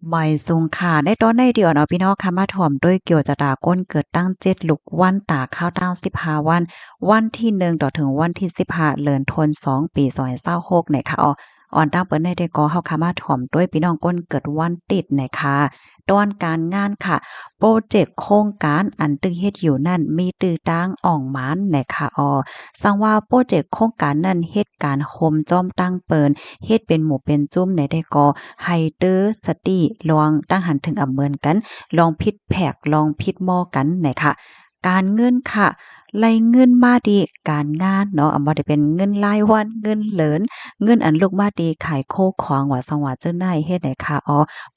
ไม่สูงค่ะในตอนในเดียวเนาะพี่น้องค่ะมาถ่อมด้วยเกี่ยวจะตาก้นเกิดตั้ง7ลุกวันตาข้าวตั้ง15วันวันที่1ต่อถึงวันที่15เดือนธันวาคมปี2026เนี่ยค่ะอ่อนตั้งเปิ้นได้ก็เฮาค่ะมาถ่อมด้วยพี่น้องก้นเกิดวันติดนะคะตอนการงานค่ะโปรเจกต์โครงการอันตึกเฮ็ดอยู่นั่นมีตื้อตั้งอ่องหมานนะคะสังว่าโปรเจกต์โครงการนั้นเฮ็ดการโฮมจ้อมตั้งเปินเฮ็ดเป็นหมู่เป็นจุ้มในได้ก็ให้เตอสติลองตั้งหันถึงอำเมินกันลองพิดแผกลองพิดหม้อกันนะคะการเงินค่ะไล่เงินมาดีการงานเนาะบ่ได้เป็นเงินรายวันเงินเหลินเงินอันลูกมาดีขายโคของว่าสังว่าเจ้าได้เฮ็ดได้ค่ะ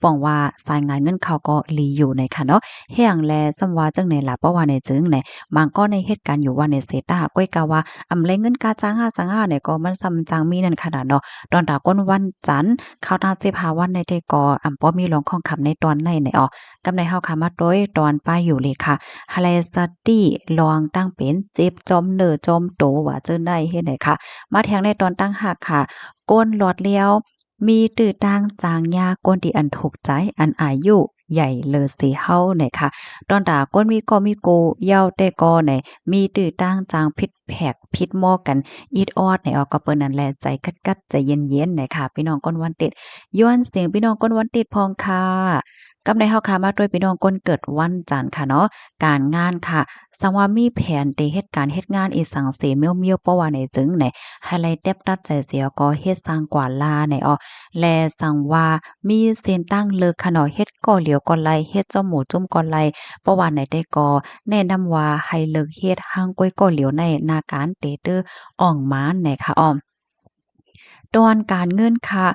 ป้องว่าสายงานเงินเขาก็หลีอยู่ในค่ะเนาะเฮียงแลสำว่าจังไหนล่ะเพราะว่าในจึงไหนบางก็ในเหตุการณ์อยู่ว่าในเซตาก้อยกะว่าไรเงินกาจ้างหาสังหาเนี่ยก็มันซ้ำจังมีนั่นขนาดเนาะตอนตาก้นวันจันทร์เข้าตา15วันในเทกอป้อมีลงของคำในตอนในกำในเฮาค่ะมาโดยตอนป้ายอยู่เลยค่ะฮาเลสตีลองตั้งเป็นเจ็บจอมเนอจอมโตว่าเจอได้เฮ็ดไหนค่ะมาแทงในตอนตั้งหักค่ะก้นหลอดเลี้ยวมีตื้อตางจางยาก้นที่อันถูกใจอันอายุใหญ่เลอสิเฮาเนี่ยค่ะตอนตาก้นมีก็มีโกเย้าแต่ก็เนี่ยมีตื้อตั้งจางพิษแผกพิษหม้อกันอีดออดเนี่ยก็เปิ้นนั่นแหละใจกัดๆใจเย็นๆเนี่ยค่ะพี่น้องก้นวันติดย้อนเสียงพี่น้องก้นวันติดพองค่ะกับในเฮาค่ะมาด้วยพี่น้องก้นเกิดวันจันทร์ค่ะเนาะการงานค่ะสังว่ามีแผนเตเฮ็ดการเฮ็ดงานอีสังเสเมียวๆเพราะว่าในจึงไหนไฮไลท์เต็บตัดใจเสียก็เฮ็ดสร้างกว่าลาในแลสังว่ามีเส้นตั้งเลิกค่ะเนาะเฮ็ดก่อเหลียวก่อไลเฮ็ดจ้อมหมูจุ่มก่อไลเพราะว่าในได้ก็แนะนำว่าให้เลิกเฮ็ดห่างก้อยก่อเหลียวในนาการเตเตออ่องม้านในค่ะดอนการเงินค่ะ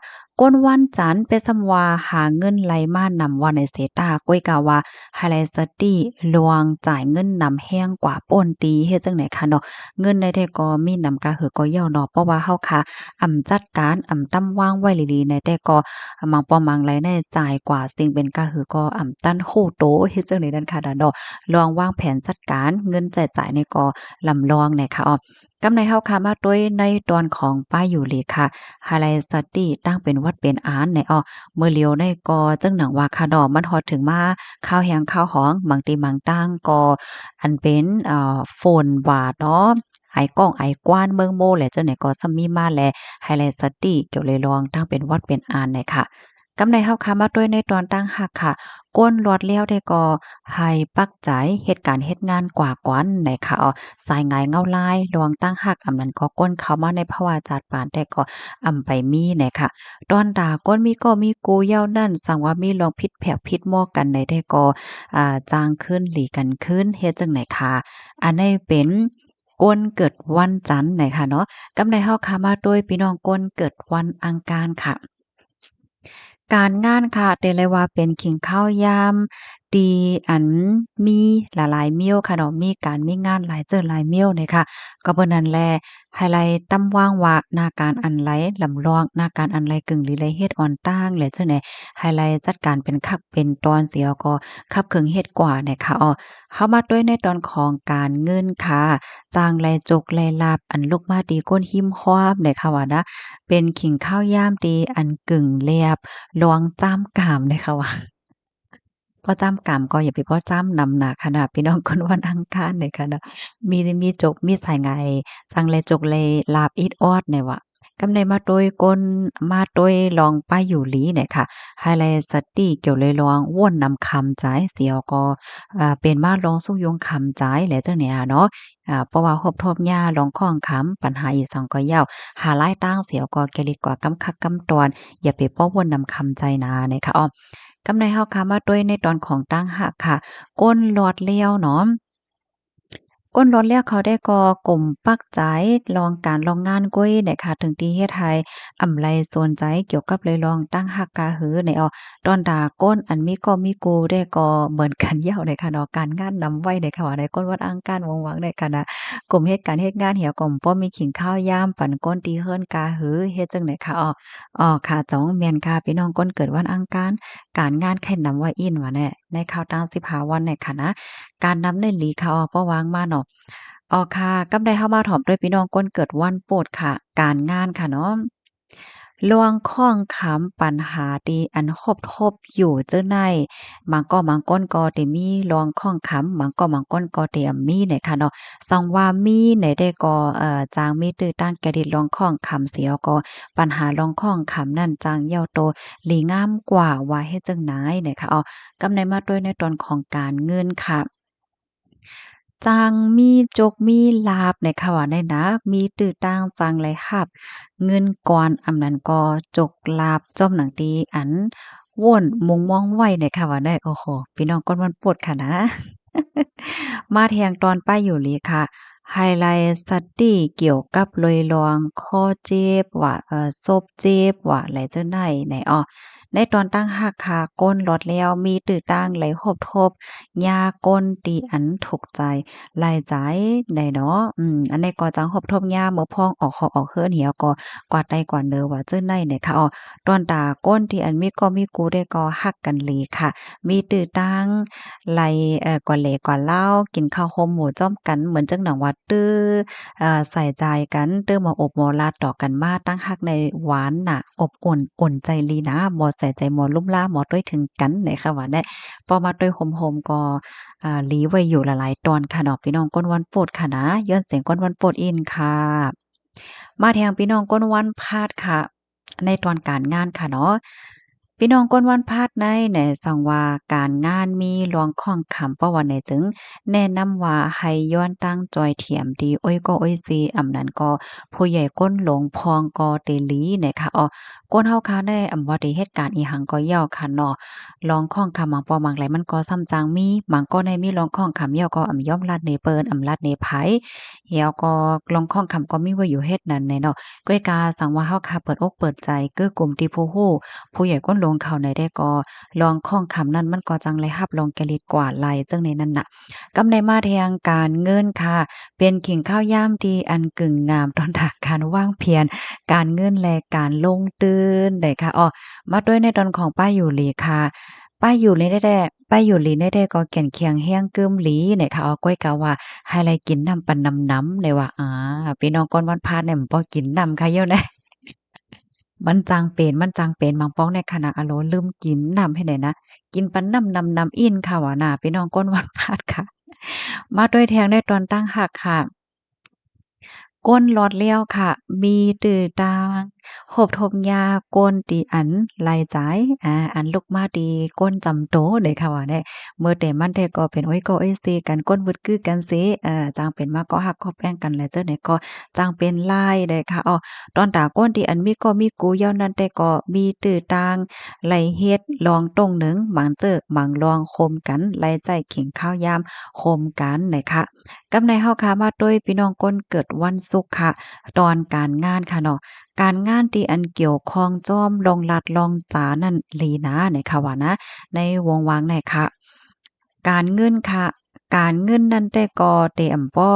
ก้นวันจันทร์เป็นสำว่าหาเงินไหลมานำว่าในเซตาก้อยกาว่าไฮไลท์สตีลวงจ่ายเงินนำแห้งกว่าป่นตีเฮ็ดจังไหนคะเนาะเงินในแท้ก็มีนำกะหือก็เหี่ยวเนาะเพราะว่าเฮาค่ะจัดการตั้มวางไว้ลีๆในแต่ก็มังปอมังไหลในจ่ายกว่าสิ่งเป็นกะหือก็ตั้นคู่โตเฮ็ดจังได๋นั่นค่ะดะเนาะลองวางแผนจัดการเงินจ่ายนี่ก็ลำลองเนี่ยค่ะกำในเฮาค่ะมาด้วยในตอนของป้ายอยู่เลยค่ะ ฮาไลสตีตั้งเป็นวัดเป็นอานในเมื่อเลียวในกอจังหนังว่าคาดอกมันฮอดถึงมาข้าวแหงข้าวหองบางตีบางตั้งก็อันเป็นโฟนบาดเนาะไอ้ก้องไอ้กว้านเมืองโมแหละเจ้าไหนก็ซัมมีมาแลไฮไลสตีเกี่ยวเลยลองตั้งเป็นวัดเป็นอานในค่ะกำในเฮาค่ะมาด้วยในตอนตั้งหักค่ะก้นรอดแล้วได้ก็ให้ปักใจเหตุการณ์เฮ็ดงานกว่ากวันในค่ะสายงายเงาลายลวงตั้งหักนั้นก็ก้นเข้ามาในภาวะจัดปานแต่ก็ ไปมีเนี่ยค่ะตอนด่าก้นมีก็มีกูเย้านั่นสั่งว่ามีลองพิษแผกพิษหม้อกันในได้ก็จ้างขึ้นหลีกันขึ้นเฮ็ดจังไหนค่ะอันนี้เป็นก้นเกิดวันจันทร์ไหนค่ะเนาะกำในเฮาค่ะมาโดยพี่น้องก้นเกิดวันอังคารค่ะ การงานค่ะเรียกเลยว่าเป็นขิงข้าวยามดีอันมีหลายๆเมี่ยวค่ะเนาะมีการมีงานหลายเจอหลายเมี่ยวเนี่ยค่ะก็เบิ่นนั่นแลไฮไลต์ตำว่างว่าหน้าการอันไหลลำลองหน้าการอันไหลกึ่งลีไลเฮ็ดอ่อนต้างและจังได๋ไฮไลต์จัดการเป็นคักเป็นตอนเสียก็คับเครื่องเฮ็ดกว่าเนี่ยค่ะเข้ามาด้วยในตอนของการเงินค่ะจ้างรายจกรายรับอันลูกมาดีก้นหิ้มฮวาบเนี่ยค่ะว่านะเป็นขิงข้าวยามดีอันกึ่งแลบ ลวงจ้ำกามเลยค่ะว่าพ่อจ้ำกามก็อย่าไปพ่อจ้ำนำหนักขนาดพี่น้องคนวันอังคารเลยค่ะเนาะมีจกมีสายไงจังเลยจกเลยลาบอีดออดเนี่ยว่ากำใดมาโดยก้นมาโดยลองป้ายอยู่หลีเนี่ยค่ะไฮไลต์สตีเกี่ยวเลยลองว่นนำคำจ่ายเสียวก็เป็นมาลองสู้ยงคำจ่ายแหละจังเนี่ยเนาะเพราะว่าฮบทบหญ้าลองข้องคำปัญหาอีสองก็ยาวหาหลายตั้งเสียวก็แกลิกว่ากำคักกำตอน อย่าไปป้อวนนำคำใจนานะคะกำในเฮาค่ะมาด้วยในตอนของตั้งหักค่ะก้นหลอดเลี้ยวเนาะ ก้นร้อนแล้วเขาได้ก่อกลุ่มปักใจลองการลองงานก้อยเนี่ยค่ะถึงที่เฮ็ดให้ไรสนใจเกี่ยวกับเลยลองตั้งหักกาหือในตอนดาก้นอันมีก็มีกูได้ก็เหมือนกันเหี่ยวเลยค่ะเนาะการงานนำไว้ในค่ะว่าในก้นวัดอังการวงวังในค่ะนะกลุ่มเฮ็ดการเฮ็ดงานเหี่ยวก็ป้อมีขิงข้าวยามปั่นก้นตีเฮิรนกาหือเฮ็ดจังได๋ค่ะค่ะจ้องแม่นค่ะพี่น้องก้นเกิดวันอังคารการงานแค่นำไว้อินว่าแน่ในข่าวตั้ง15วันในค่ะนะ การนำในหลีค่ะเพราะวางมาเนาะค่ะกำใดเฮามาถอมด้วยพี่น้องก้นเกิดวันโปรดค่ะการงานค่ะเนาะ ลวงข้องขำปัญหาตีอันคบทบอยู่เจ้าในบางก็บางก้นก็ติมีลวงข้องขำบางก็บางก้นก็เตรียมมีเนี่ยค่ะเนาะซองว่ามีในได้ก็จางมีตื้อตั้งแกดิดลวงข้องขำเสียวก็ปัญหาลวงข้องขำนั่นจางเหี่ยวโตหลีงามกว่าว่าเฮ็ดจังไหนเนี่ยค่ะกำในมาด้วยในตอนของการเงินค่ะ จังมีจกมีลาบในค่ะว่าได้นะมีตื้อต่างจังไรรับเงินก่อนอำนั้นก็จกลาบจ้อมหนังตีอันว่นมุงมองไว้ในค่ะว่าได้โอ้โฮพี่น้องก้นวันปุดค่ะนะมาแทงตอนป้ายอยู่หลีค่ะไฮไลต์สตีเกี่ยวกับเลยลองข้อเจ็บว่าศพเจ็บว่าไหลจั่งใดไหนในตอนตั้งหักขาก้นลดแล้วมีตื้อตั้งไหลหบทบยาก้นตีอันถูกใจรายจ่ายได้เนาะอันนี้ก็จังหบทบยาบ่พองออกหอกออกเหินเหี่ยวก็กวาดได้กว่าเด้อว่าจั่งใดเนี่ยค่ะตอนตาก้นที่อันมีก็มีกูได้ก็ฮักกันหลีค่ะมีตื้อตั้งไหลกว่าเหล่กว่าเหล้ากินข้าวโฮมหมู่จ้อมกันเหมือนจังหนังว่าตื้อใส่ใจกันตื้อหมออบหมอลาต่อกันมาตั้งฮักในหวานน่ะอบอุ่นอุ่นใจลีนะบ่ใส่ใจหมอลุ่มล่าหมอด้วยถึงกันเนี่ยค่ะว่าได้พอมาด้วยโฮมๆก็หลีไว้อยู่หลายๆตอนค่ะเนาะพี่น้องก้นวันโปรดค่ะนะย้อนเสียงก้นวันโปรดอินค่ะมาแทงพี่น้องก้นวันพาดค่ะในตอนการงานค่ะเนาะพี่น้องก้นวันพาดในสังว่าการงานมีลวงข้องขำเพราะว่าไหนจึงแนะนำว่าให้ย้อนตั้งจอยเถียมดีโอ้ยก็โอ้ยซีอำนั้นก็ผู้ใหญ่ก้นหลงพองก็เตลีเนี่ยค่ะก้นเฮาค่ะได้ว่าได้เหตุการณ์อีหังก็เย้าค่ะเนาะลองข้องคำบางปอบางไหลมันก็ซ้ำจางมีบางก็ในมีลองข้องคำเย้าก็ย่อมลัดเนเปิ้นลัดเนไผเหี่ยวก็ลองข้องคำก็มีไว้อยู่เฮ็ดนั้นแหน่เนาะก้อยกาสังว่าเฮาค่ะเปิดอกเปิดใจเกื้อกลุ่มที่ผู้ฮู้ผู้ใหญ่ก้นลงเขาในได้ก็ลองข้องคำนั้นมันก็จังไลรับลองกะลิดกว่าไหลจังในนั้นน่ะกำในมาแทงการเงินค่ะเป็นขิงข้าวยามที่อันกึ่งงามตอนถาการวางเพียรการเงินและการลงตื่นได้ค่ะมาด้วยในตอนของป้าอยู่หลีค่ะป้าอยู่หลีได้ๆป้าอยู่หลีได้ๆก็แก่นเคียงแห้งกึ้มหลีเนี่ยค่ะก้อยกะว่าให้ไลกินน้ำปันน้ำเนี่ยว่าพี่น้องก่อนวันพระเนี่ยบ่กินน้ำค่ะเย้านะ มันจังเป็นบางป้องในขณะอโลลืมกินน้ำให้ได้นะกินปันน้ำอินค่ะว่าน่ะพี่น้องก้นวันพาดค่ะมาด้วยแทงได้ตอนตั้งหักค่ะ ก้นลอดเลี้ยวค่ะ มีตื่อตางโหบทมยาก้นตีอันไหลจ่ายอันลูกมาตีก้นจำโตเลยค่ะว่าได้เมื่อแต่มันแต่ก็เป็นโอ้ยก็โอ้ยเซกันก้นวึดคือกันเซจังเป็นมาก็ฮักก็แป้งกันแหละเจ้าไหนก็จังเป็นลายได้ค่ะตอนตาก้นที่อันมีก็มีกูยาวนั้นแต่ก็มีตื่อตางไหลเฮ็ดลองตรงหนึ่งบางเจอบางลองคมกันไหลใจขิงข้าวยามคมกันนะคะ กับในเฮาค่ะมาด้วยพี่น้องก้นเกิดวันศุกร์ค่ะตอนการงานค่ะเนาะการงานที่อันเกี่ยวข้องจ้อมลงลัดลองจ๋านั่นหลีนะเนี่ยค่ะว่านะในวงวางเนี่ยค่ะการเงินค่ะการเงินนั้นแต่ก็เตรียมบ่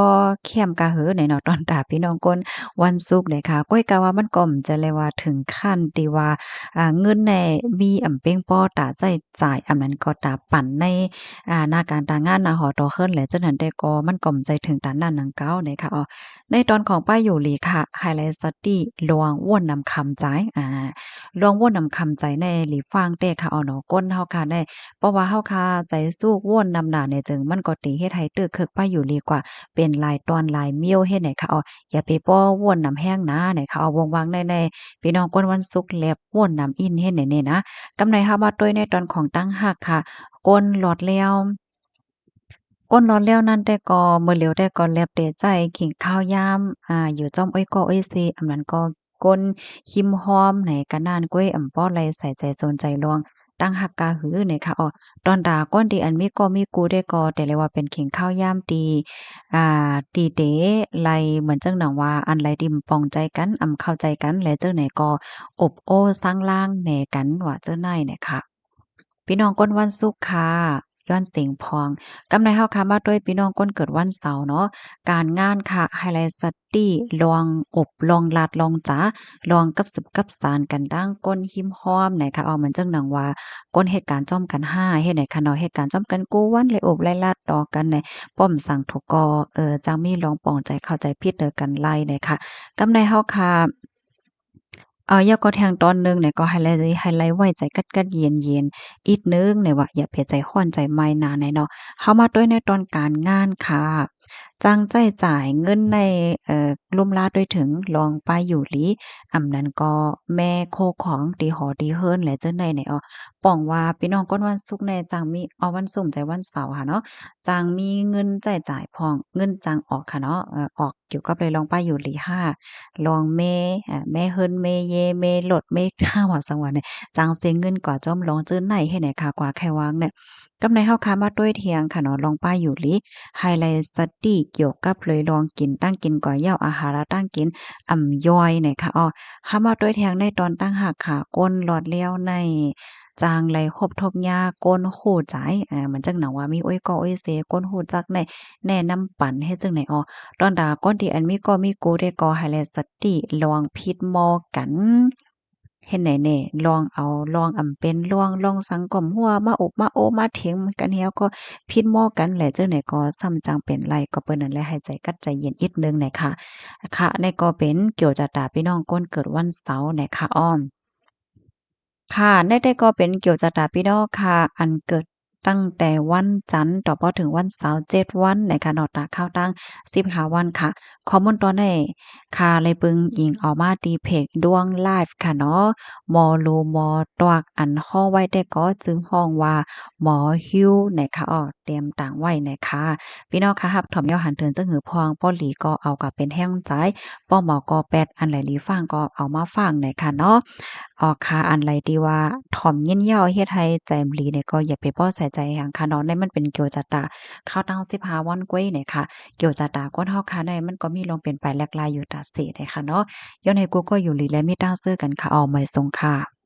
เข้มกะเหือเนี่ยเนาะตอนตาพี่น้องก้นวันศุกร์เนี่ยค่ะก้อยกะว่ามันก็จะเลยว่าถึงขั้นที่ว่าเงินในมีเพ็งพอตาใจจ่ายนั้นก็ตาปั่นใน หน้าการตางานหน้าหอต่อเฮิรนแหละจังหั้นแต่ก็มันก็ใจถึงตานนั้นนังเก้าเนี่ยค่ะในตอนของป้าอยู่หลีค่ะไฮไลต์สตีลวงว่วนนำคำใจลวงว่วนนำคำใจในหลีฟางแต่ค่ะเนาะก้นเฮาค่ะได้เพราะว่าเฮาค่ะใจสู้ว่วนนำหน้าเนี่ยจึงมันก็ติเฮ็ดให้ตึกคึกป้าอยู่หลีกว่าเป็นหลายตอนหลายเมี่ยวเฮ็ดให้ค่ะอย่าไปป้อว่วนนำแห้งนะเนี่ยค่ะวงวางในพี่น้องก้นวันศุกร์แลบว่วนนำอินเฮ็ดแน่ๆนะกำไรเฮามาด้วยในตอนของตั้งหักค่ะ ก้นหลอดแล้วก้นหลอดแล้วนั่นแต่ก็มื้อเหลียวแต่ก็แลบแต่ใจขิงข้าวยามอยู่จ้อมอ้อยก็อ้อยเซอันนั้นก็ก้นคิมฮอมไหนกะนานก้วยป้อไหลใส่ใจสนใจลวงตั้งหักกาหือเนี่ยค่ะตอนดาก้นที่อันมีก็มีกูได้ก็แต่เลยว่าเป็นขิงข้าวยามตีตีเต๋ไหลเหมือนจังหนังว่าอันไหลดิมปองใจกันเข้าใจกันและจังไหนก็อบโอ้สร้างล่างแหน่กันว่าจั่งใดเนี่ยค่ะ พี่น้องก้นวันศุกร์ค่ะย้อนเสียงพองกำในเฮาค่ะมาด้วยพี่น้องก้นเกิดวันเสาร์เนาะการงานค่ะไฮไลต์สตีลองอบลองลาดลองจ๋าลองกับสืบกับสารกันดั้งก้นหิมห้อมไหนค่ะเหมือนจังหนังว่าก้นเหตุการณ์จ้อมกันห้าเฮ็ดไหนค่ะเนาะเหตุการณ์จ้อมกันกูวันเลยอบไล่ลาดต่อกันในป้อมสั่งถูกกอจังมีลองปองใจเข้าใจผิดเด้อกันไล่เนี่ยค่ะกำในเฮาค่ะ ยาก็แทงตอนหนึ่งเนี่ยก็ไฮไลต์ไว้ใจกัดๆเย็นๆอีกหนึ่งเนี่ยว่าอย่าเพียใจร้อนใจไหม้นานเนี่ยเนาะเข้ามาด้วยในตอนการงานค่ะจ้างใจจ่ายเงินในลุ่มลาดด้วยถึงลองไปอยู่หลีอำนั้นก็แม่โคของตีหอตีเฮิรนแหละเจ้าใดเนี่ยป้องว่าพี่น้องก้นวันศุกร์ในจังมีวันศุกร์ใจวันเสาร์ค่ะเนาะจังมีเงินใช้จ่ายพร้อมเงินจังออกค่ะเนาะออกเกี่ยวกับเลยลองไปอยู่หลีห้า ลองเมแม่เฮิรนเมเยเมหลดเมข้าวว่าสังว่าเนี่ยจางเสียเงินกว่าจ้อมลองจื้อไหนให้ไหนค่ะกว่าแค่วางเนี่ยกำในเฮาค้ามาด้วยเทียงค่ะเนาะลองป้ายอยู่ลิไฮไลต์สตีเกี่ยวกับเลยลองกินตั้งกินก่อยาวอาหารตั้งกินย่อยเนี่ยค่ะเฮามาด้วยเทียงในตอนตั้งหักขาก้นหลอดเลี้ยวในจางไหลคบทบยาก้นหู้ใจมันจังหนังว่ามีอ้อยก็อ้อยเสก้นหู้จักในแนะนำปันเฮ็ดจังไหนตอนดาก้นที่อันมีก็มีกูได้ก็ให้แลสติลองผิดมอกันเฮ็ดไหนแหน่ลองเป็นลองสังกอมหัวมาอกมาโอ้มาเถียงกันแล้วก็ผิดมอกันแหละจังไหนก็ซ้ำจังเป็นไรก็เปิ้นนั่นแหละให้ใจกัดใจเย็นอีกหนึ่งน่ะค่ะค่ะในก็เป็นเกี่ยวจะตาพี่น้องก้นเกิดวันเสาร์น่ะค่ะค่ะได้ก็เป็นเกี่ยวจะตาพี่น้องค่ะอันเกิดตั้งแต่วันจันทร์ต่อพอถึงวันเสาร์7วันนะคะเนาะตากข้าวตั้ง15วันค่ะข้อมูลตอนนี้ค่ะเลยเบิ่งอิงเอามาตีเพจดวงไลฟ์ค่ะเนาะหมอรูหมอตวกอันฮ้อไว้ได้ก็จึงฮ้องว่าหมอฮิ้วนะคะเตรียมต่างไว้นะคะพี่น้องค่ะรับถอมยอหันเถินจังหือพองป้อหลีก็เอากับเป็นแห้งใจป้อหมอก็แปดอันไหลหลีฟังก็เอามาฟังนะคะเนาะ ค่ะอันไรที่ว่าถ่อมยินยาวเฮ็ดให้ใจมลีเนี่ยก็อย่าไปพ้อใส่ใจหยังค่ะเนาะในมันเป็นเกี่ยวจะตาข้าวตัง15วันกวยเนี่ยค่ะเกี่ยวจะตาก้นเฮาค่ะในมันก็มีลงเป็นไปแลกลายอยู่ตาเสเดะค่ะเนาะย้อนให้กูก็อยู่หลีและมีตั้งซื้อกันค่ะไม่ทรงค่ะ